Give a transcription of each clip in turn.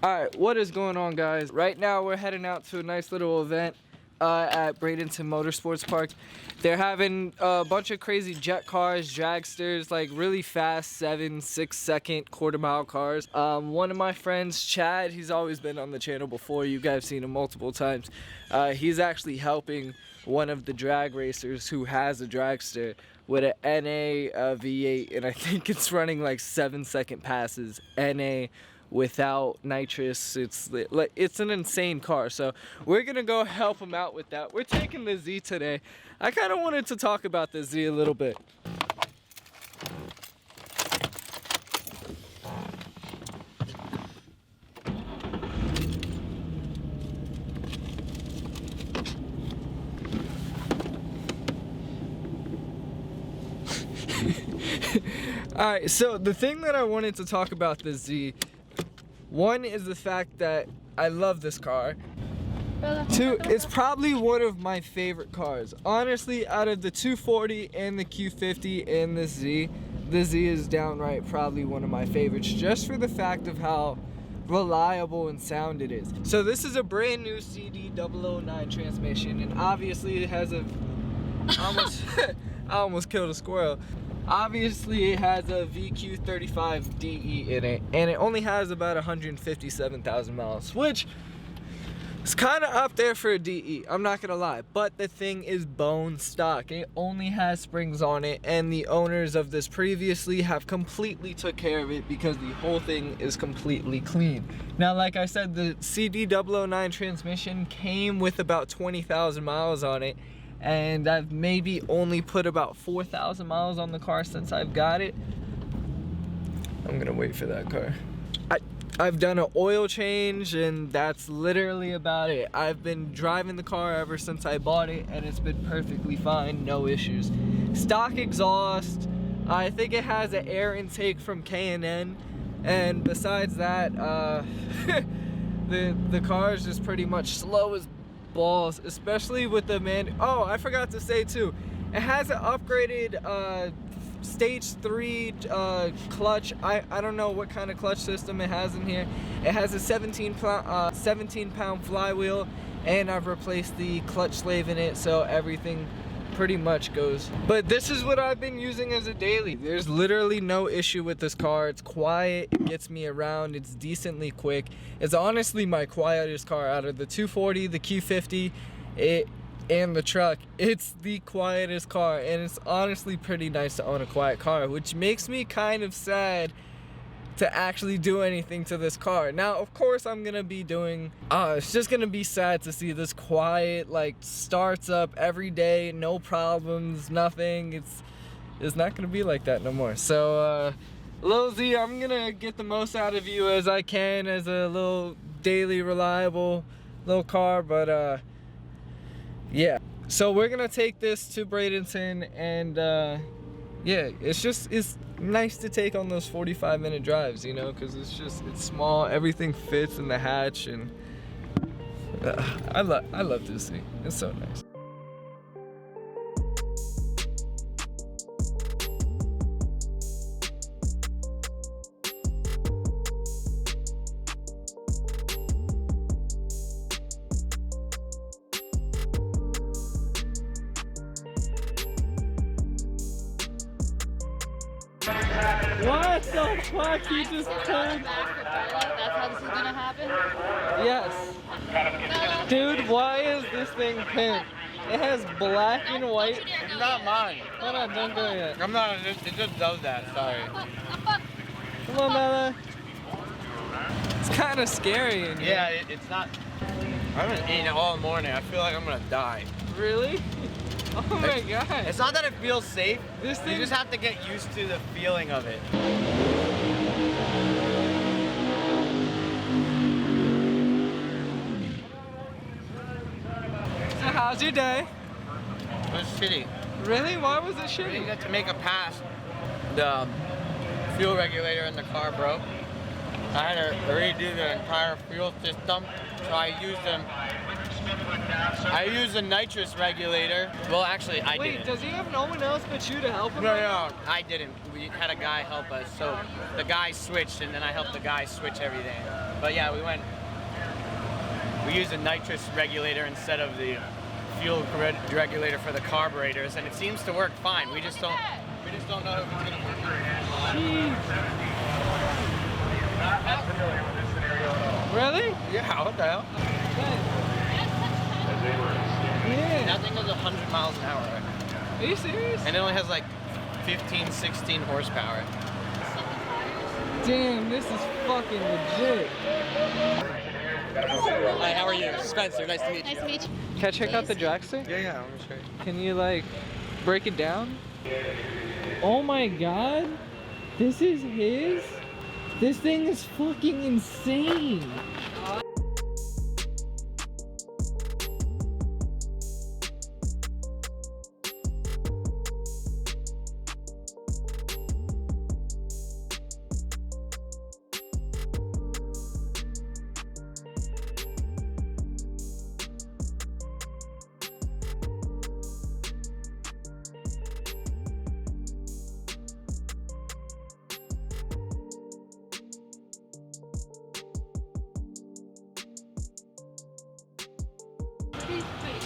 Alright, what is going on, guys? Right now we're heading out to a nice little event at Bradenton Motorsports Park. They're having a bunch of crazy jet cars, dragsters, like really fast 7-6 second quarter-mile cars. One of my friends, Chad, he's always been on the channel before. You guys have seen him multiple times. He's actually helping one of the drag racers who has a dragster with an NA V8, and I think it's running like 7-second passes NA without nitrous. It's an insane car, so we're gonna go help him out with that. We're taking the Z today. I kind of wanted to talk about the Z a little bit. Alright, so the thing that I wanted to talk about the Z, one is the fact that I love this car. Two, it's probably one of my favorite cars. Honestly, out of the 240 and the Q50 and the Z is downright probably one of my favorites, just for the fact of how reliable and sound it is. So this is a brand new CD009 transmission, and obviously it has a I almost killed a squirrel. Obviously it has a VQ35DE in it, and it only has about 157,000 miles, which is kind of up there for a DE, I'm not gonna lie. But the thing is bone stock. It only has springs on it, and the owners of this previously have completely took care of it because the whole thing is completely clean. Now, like I said, the CD009 transmission came with about 20,000 miles on it, and I've maybe only put about 4,000 miles on the car since I've got it. I'm gonna wait for that car. I've done an oil change, and that's literally about it. I've been driving the car ever since I bought it, and it's been perfectly fine, no issues. Stock exhaust, I think it has an air intake from K&N, and besides that, the car is just pretty much slow as balls, especially with the oh, I forgot to say too, it has an upgraded stage 3 clutch. I don't know what kind of clutch system it has in here. It has a 17 pound flywheel, and I've replaced the clutch slave in it, so everything pretty much goes. But this is what I've been using as a daily. There's literally no issue with this car. It's quiet, it gets me around, it's decently quick. It's honestly my quietest car out of the 240, the Q50, and the truck. It's the quietest car, and it's honestly pretty nice to own a quiet car, which makes me kind of sad to actually do anything to this car. Now, of course, I'm gonna be doing, it's just gonna be sad to see this quiet, like, starts up every day, no problems, nothing. It's not gonna be like that no more. So, Lil Z, I'm gonna get the most out of you as I can as a little daily reliable little car, but, yeah. So we're gonna take this to Bradenton, and, yeah, it's nice to take on those 45-minute drives, you know, because it's small, everything fits in the hatch, and I love this thing. It's so nice. What the fuck? You just pulled. That's how this is gonna happen? Yes. Dude, why is this thing pink? It has black and white. It's not mine. Hold on, don't go yet. I'm not, it just does that, sorry. Come on, Bella. It's kind of scary in here. Yeah, it's not, I haven't eaten it all morning. I feel like I'm gonna die. Really? Oh my god. It's not that it feels safe. This thing, you just have to get used to the feeling of it. So how's your day? It was shitty. Really? Why was it We shitty? didn't get to make a pass. The fuel regulator in the car broke. I had to redo the entire fuel system, so I used them I use a nitrous regulator. Well, actually, I Wait, didn't. does he have no one else but you to help him? No, I didn't. We had a guy help us. So the guy switched, and then I helped the guy switch everything. But yeah, we used a nitrous regulator instead of the fuel regulator for the carburetors, and it seems to work fine. We just don't know if it's gonna work. Not familiar with this scenario at all. Really? Yeah, what the hell? Yeah. That thing goes 100 miles an hour. Are you serious? And it only has like 15, 16 horsepower. Damn, this is fucking legit. Hi, how are you? Spencer, nice to meet you. Nice to meet you. Can I check out the Dragster? Yeah, I'm gonna show you. Can you like break it down? Oh my god. This is his? This thing is fucking insane.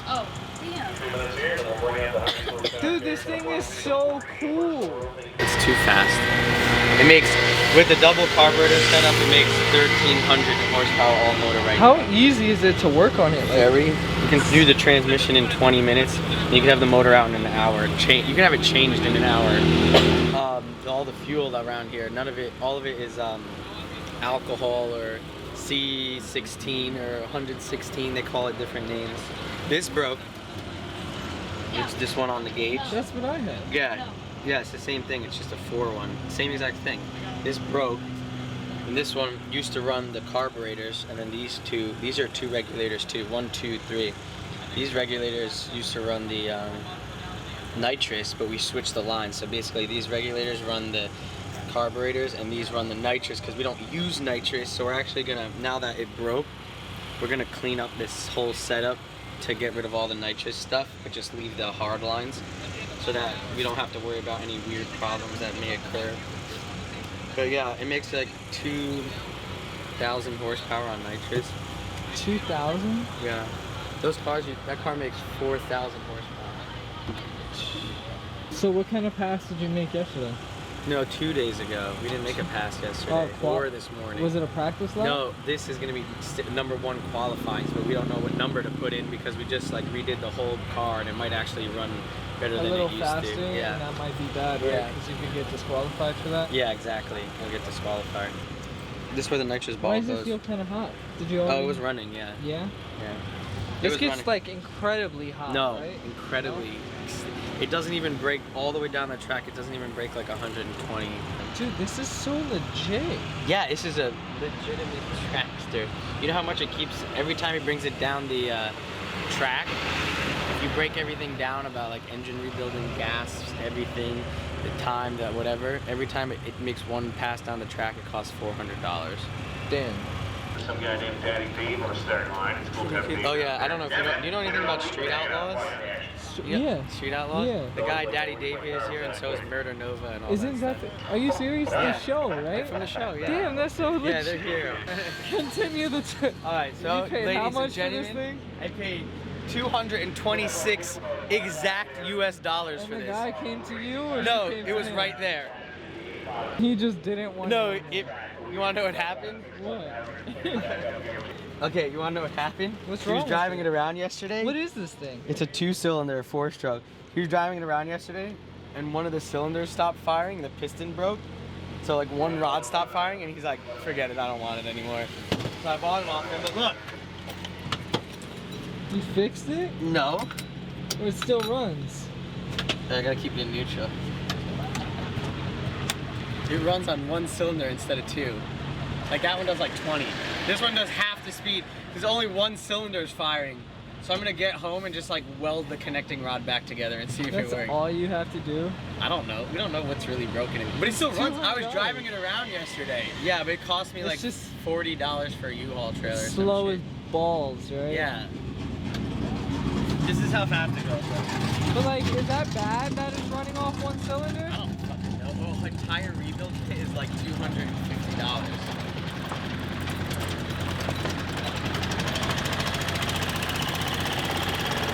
Oh, damn. Dude, this thing is so cool. It's too fast. It makes, with the double carburetor setup, it makes 1,300 horsepower all motor right now. How easy is it to work on it? You can do the transmission in 20 minutes. And you can have the motor out in an hour. You can have it changed in an hour. All the fuel around here, all of it is alcohol or C16 or 116. They call it different names. This broke. It's this one on the gauge. That's what I had. Yeah. Yeah, it's the same thing. It's just a 4-1. Same exact thing. This broke. And this one used to run the carburetors, and then these are two regulators too. 1, 2, 3. These regulators used to run the nitrous, but we switched the lines. So basically these regulators run the carburetors and these run the nitrous because we don't use nitrous. So we're actually gonna, now that it broke, we're gonna clean up this whole setup to get rid of all the nitrous stuff, but just leave the hard lines so that we don't have to worry about any weird problems that may occur. But yeah, it makes like 2,000 horsepower on nitrous. 2,000? Yeah. Those cars, that car makes 4,000 horsepower. So what kind of pass did you make yesterday? No, 2 days ago. We didn't make a pass yesterday or this morning. Was it a practice lap? No, this is going to be #1 qualifying, but we don't know what number to put in because we just like redid the whole car and it might actually run better than it used to. A little faster, yeah. and that might be bad, right? Yeah. Because you could get disqualified for that? Yeah, exactly. We'll get disqualified. This is where the nitrous ball goes. Why does it feel kind of hot? Did you already... Oh, it was running, yeah. Yeah? Yeah. This gets like incredibly hot, no, right? incredibly. No? It doesn't even break all the way down the track. It doesn't even break like 120. Dude, this is so legit. Yeah, this is a legitimate Dragster. You know how much it keeps, every time he brings it down the track, if you break everything down about like engine rebuilding, gas, everything, the time, that whatever, every time it makes one pass down the track, it costs $400. Damn. Some guy named Daddy Dave on the starting line. It's cool to have Dave. Oh yeah, I don't know if you know, do you know anything about Street Outlaws? Yeah. Street Outlaws? Yeah. The guy Daddy Dave is here, and so is Murder Nova and all Isn't that are you serious? Yeah. The show, right? They're from the show, yeah. Damn, that's so legit. Yeah, they're here. Continue the Alright, so you paid ladies how much and gentlemen, for this thing? I paid 226 exact US dollars And for the this. guy came to you, or No, she came it to was him? right there. He just didn't want No, to. you wanna know what happened? What? Okay, you wanna know what happened? What's He wrong was with driving it? it around yesterday. What is this thing? It's a 2-cylinder 4-stroke. He was driving it around yesterday, and one of the cylinders stopped firing, the piston broke. So like one rod stopped firing, and he's like, forget it, I don't want it anymore. So I bought it off him, but look. You fixed it? No. Or it still runs? I gotta keep it in neutral. It runs on 1 cylinder instead of 2. Like that one does like 20. This one does half the speed. There's only 1 cylinder is firing. So I'm gonna get home and just like weld the connecting rod back together and see if it works. That's all you have to do? I don't know. We don't know what's really broken in it. But it still runs. I was driving it around yesterday. Yeah, but it cost me like just $40 for a U-Haul trailer. Slow as balls, right? Yeah. This is how fast it goes. But like, is that bad that it's running off one cylinder? I don't fucking know. Well, a tire rebuild kit is like $250.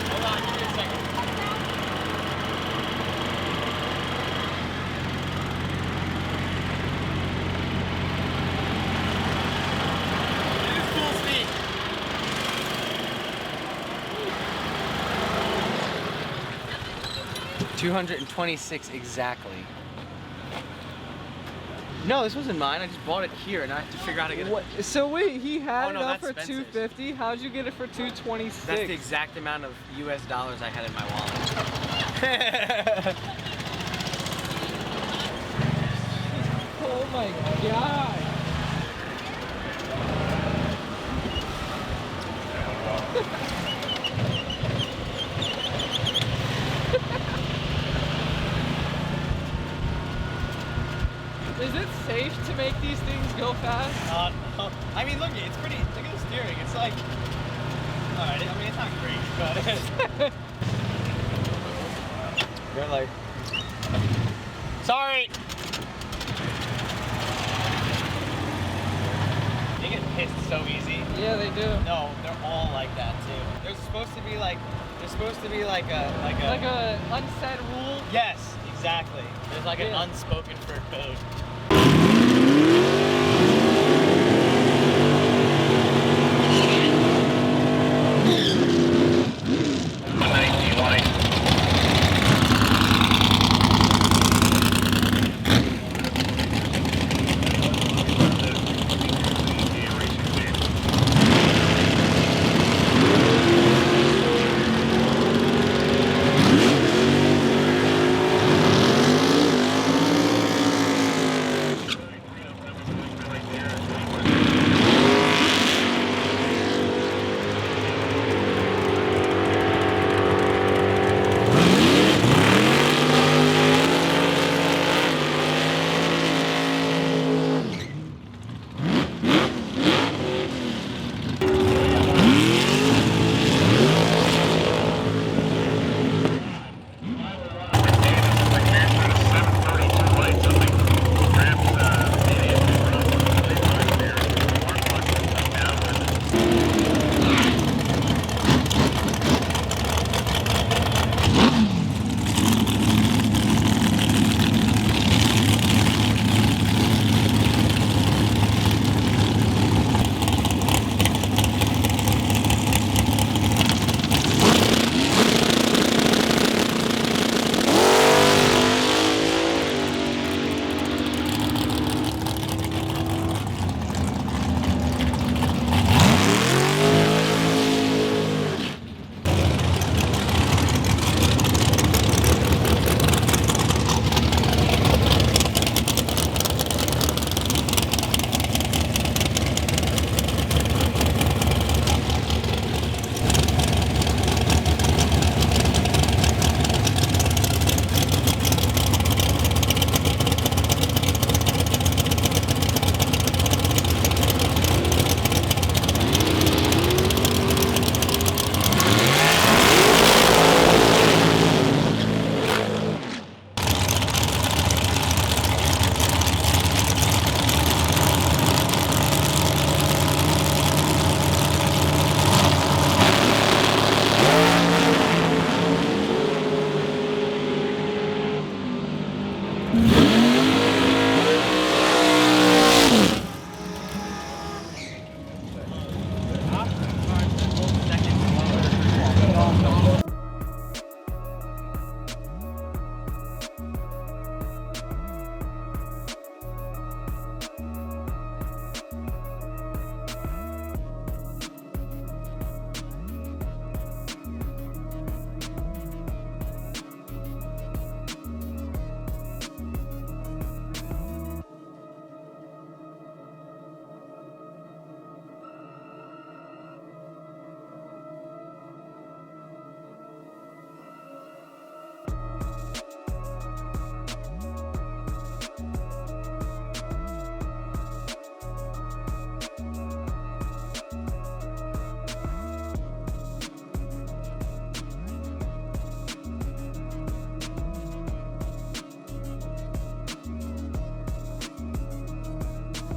Hold on, give me a second. It is full speed. 226 exactly. No, this wasn't mine. I just bought it here, and I have to figure out how to get it. What? So wait, he had Oh, it no, up that's for Spencer's. $250. How'd you get it for $226? That's the exact amount of US dollars I had in my wallet. Oh my god. Is it safe to make these things go fast? No. I mean, look, it's pretty. Look at the steering. It's like. Alright, I mean, it's not great, but. They're like. Sorry! They get pissed so easy. Yeah, they do. No, they're all like that too. There's supposed to be like. There's supposed to be like a. Like a unsaid rule. Yes, exactly. There's like an Yeah. unspoken for code.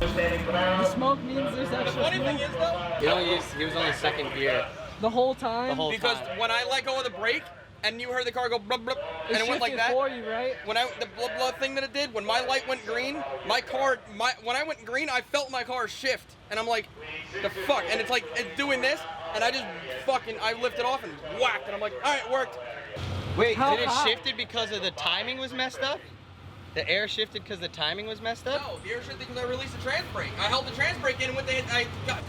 The smoke means there's extra Funny thing fuel is though, He was only second gear the whole time. the whole because time. when I let go of the brake and you heard the car go blub blub and it went like shifted that. for you, right? When the blub blub thing that it did, when my light went green, when I went green, I felt my car shift, and I'm like, the fuck, and it's like it's doing this, and I just I lifted off and whacked, and I'm like, all right, it worked. Wait, How did it hot? shifted because of the timing was messed up? The air shifted because the timing was messed up? No, the air shifted because I released the trans brake. I held the trans brake in with I got.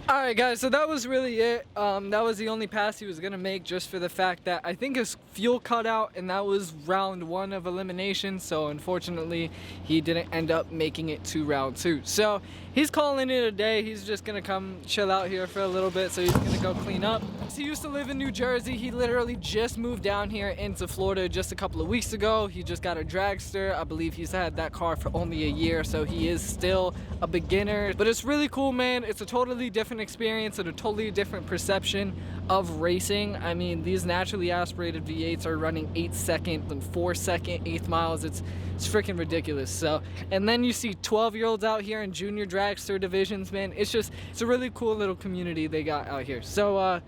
Alright guys, so that was really it. That was the only pass he was gonna make, just for the fact that I think his fuel cut out, and that was round 1 of elimination, so unfortunately he didn't end up making it to round 2. So he's calling it a day. He's just gonna come chill out here for a little bit, so he's gonna go clean up. He used to live in New Jersey. He literally just moved down here into Florida just a couple of weeks ago. He just got a Dragster. I believe he's had that car for only a year, so he is still a beginner. But it's really cool, man. It's a totally different experience and a totally different perception of racing. I mean, these naturally aspirated V8s are running 8-second and 4-second 8th miles. It's freaking ridiculous. So, and then you see 12-year-olds out here in junior dragster divisions, man. It's a really cool little community they got out here. So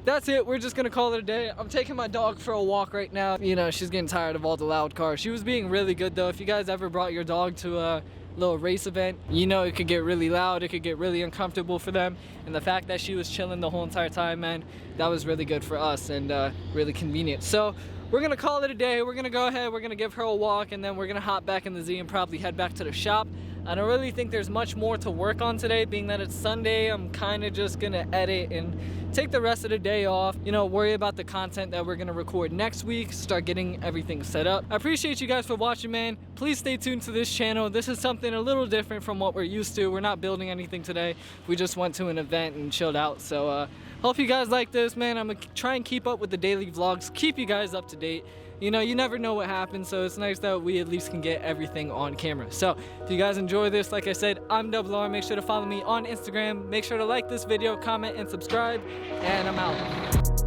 that's it. We're just gonna call it a day. I'm taking my dog for a walk right now. You know, she's getting tired of all the loud cars. She was being really good though. If you guys ever brought your dog to a little race event, you know it could get really loud, it could get really uncomfortable for them, and the fact that she was chilling the whole entire time, man, that was really good for us and really convenient. So we're gonna call it a day. We're gonna go ahead, we're gonna give her a walk, and then we're gonna hop back in the Z and probably head back to the shop. I don't really think there's much more to work on today, being that it's Sunday. I'm kind of just gonna edit and take the rest of the day off, you know, worry about the content that we're gonna record next week, start getting everything set up. I appreciate you guys for watching, man. Please stay tuned to this channel. This is something a little different from what we're used to. We're not building anything today. We just went to an event and chilled out. So hope you guys like this, man. I'm gonna try and keep up with the daily vlogs, keep you guys up to date. You know, you never know what happens, so it's nice that we at least can get everything on camera. So if you guys enjoy this, like I said, I'm Double R. Make sure to follow me on Instagram. Make sure to like this video, comment, and subscribe. And I'm out.